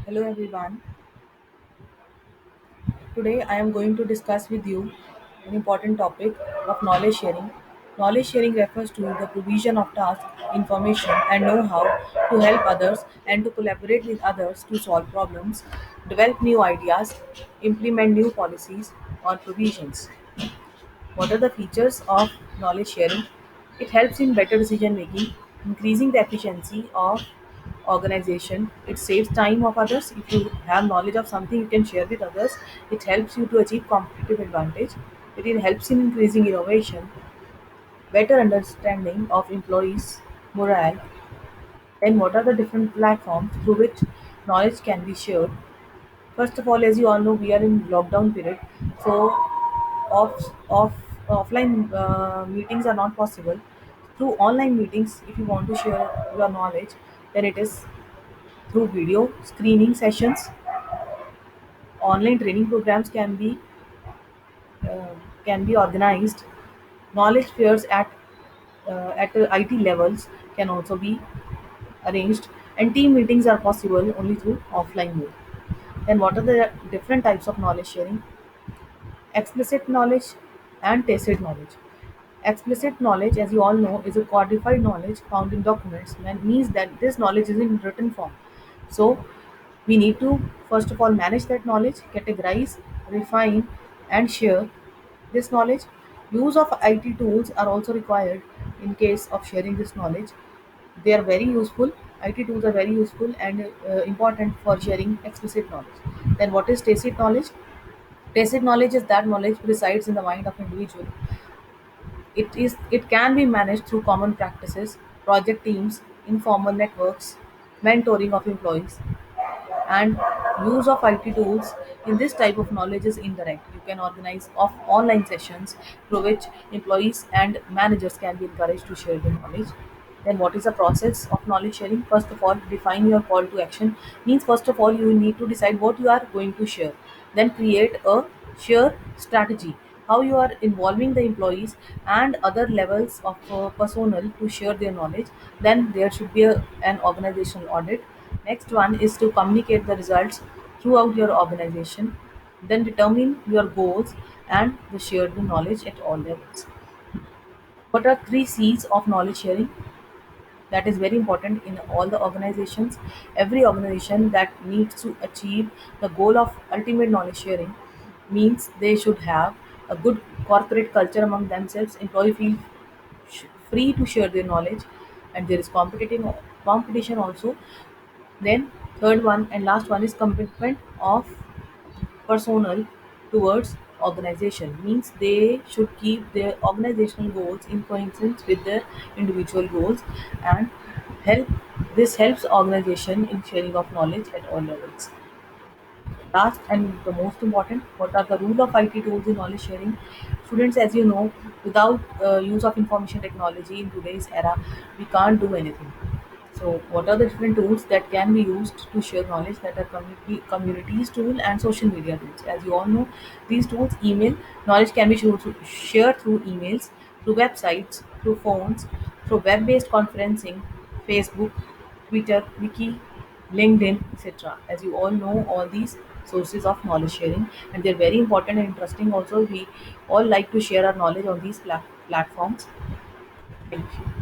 Hello everyone. Today I am going to discuss with you an important topic of knowledge sharing. Knowledge sharing refers to the provision of tasks, information, and know how to help others and to collaborate with others to solve problems, develop new ideas, implement new policies or provisions. What are the features of knowledge sharing? It helps in better decision making, increasing the efficiency of organization. It saves time of others. If you have knowledge of something, you can share with others. It helps you to achieve competitive advantage. It helps in increasing innovation, better understanding of employees' morale. Then, what are the different platforms through which knowledge can be shared? First of all, as you all know, we are in lockdown period, so off offline meetings are not possible. Through online meetings, if you want to share your knowledge, then it is through video screening sessions. Online training programs uh, can be organized. Knowledge fairs at IT levels can also be arranged, and team meetings are possible only through offline mode. Then, what are the different types of knowledge sharing? Explicit knowledge and tacit knowledge. Explicit knowledge, as you all know, is a codified knowledge found in documents and means that this knowledge is in written form. So, we need to first of all manage that knowledge, categorize, refine, and share this knowledge. Use of IT tools are also required in case of sharing this knowledge. They are very useful. IT tools are very useful and important for sharing explicit knowledge. Then, what is tacit knowledge? Tacit knowledge is that knowledge resides in the mind of individual. It can be managed through common practices, project teams, informal networks, mentoring of employees, and use of IT tools in this type of knowledge is indirect. You can organize online sessions through which employees and managers can be encouraged to share their knowledge. Then, what is the process of knowledge sharing? First of all, define your call to action. Means first of all, you need to decide what you are going to share. Then, create a share strategy. How you are involving the employees and other levels of personnel to share their knowledge. Then there should be an organizational audit. Next one is to communicate the results throughout your organization. Then determine your goals and the share the knowledge at all levels. What are three C's of knowledge sharing? That is very important in all the organizations. Every organization that needs to achieve the goal of ultimate knowledge sharing means they should have a good corporate culture among themselves. Employee feel free to share their knowledge, and there is competition also. Then third one and last one is commitment of personnel towards organization. Means they should keep their organizational goals in coincidence with their individual goals and help this helps organization in sharing of knowledge at all levels. Last and the most important, what are the rule of IT tools in knowledge sharing? Students, as you know, without use of information technology in today's era, we can't do anything. So, what are the different tools that can be used to share knowledge? That are communities tool and social media tools. As you all know, these tools, email knowledge can be shared through emails, through websites, through phones, through web-based conferencing, Facebook, Twitter, Wiki, LinkedIn, etc. As you all know, all these sources of knowledge sharing, and they're very important and interesting. Also, we all like to share our knowledge on these platforms. Thank you.